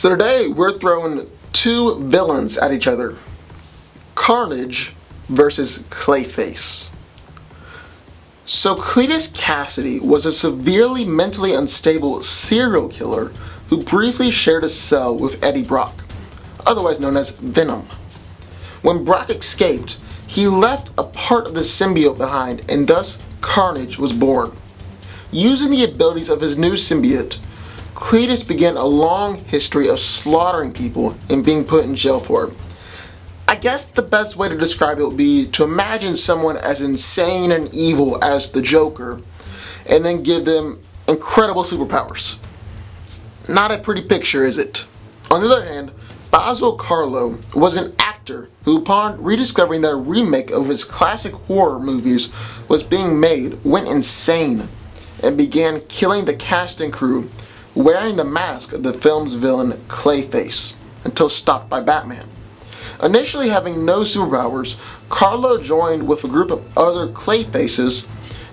So today we're throwing two villains at each other. Carnage versus Clayface. So Cletus Cassidy was a severely mentally unstable serial killer who briefly shared a cell with Eddie Brock, otherwise known as Venom. When Brock escaped, he left a part of the symbiote behind, and thus Carnage was born. Using the abilities of his new symbiote, Cletus began a long history of slaughtering people and being put in jail for it. I guess the best way to describe it would be to imagine someone as insane and evil as the Joker, and then give them incredible superpowers. Not a pretty picture, is it? On the other hand, Basil Karlo was an actor who, upon rediscovering that a remake of his classic horror movies was being made, went insane and began killing the cast and crew, wearing the mask of the film's villain Clayface, until stopped by Batman. Initially having no superpowers, Karlo joined with a group of other Clayfaces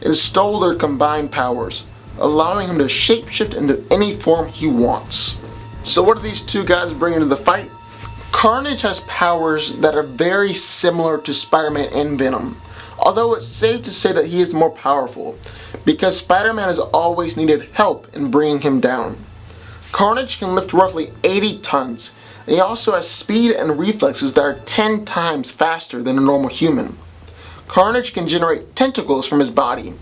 and stole their combined powers, allowing him to shapeshift into any form he wants. So what do these two guys bring into the fight? Carnage has powers that are very similar to Spider-Man and Venom, although it's safe to say that he is more powerful, because Spider-Man has always needed help in bringing him down. Carnage can lift roughly 80 tons, and he also has speed and reflexes that are 10 times faster than a normal human. Carnage can generate tentacles from his body,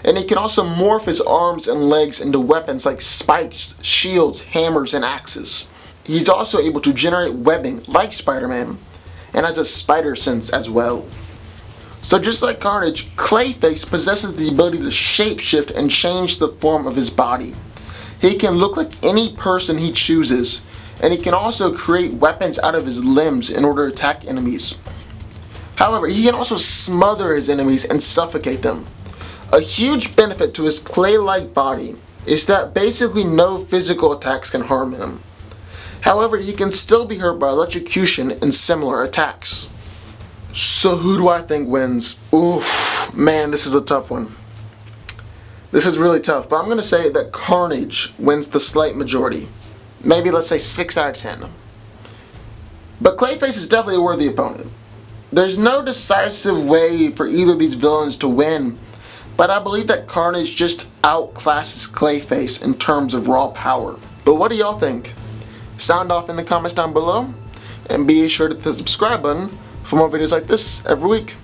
and he can also morph his arms and legs into weapons like spikes, shields, hammers, and axes. He's also able to generate webbing like Spider-Man, and has a spider sense as well. So just like Carnage, Clayface possesses the ability to shapeshift and change the form of his body. He can look like any person he chooses, and he can also create weapons out of his limbs in order to attack enemies. However, he can also smother his enemies and suffocate them. A huge benefit to his clay-like body is that basically no physical attacks can harm him. However, he can still be hurt by electrocution and similar attacks. So who do I think wins? Oof, man, this is a tough one. This is really tough, but I'm going to say that Carnage wins the slight majority. Maybe let's say 6 out of 10. But Clayface is definitely a worthy opponent. There's no decisive way for either of these villains to win, but I believe that Carnage just outclasses Clayface in terms of raw power. But what do y'all think? Sound off in the comments down below, and be sure to hit the subscribe button for more videos like this every week.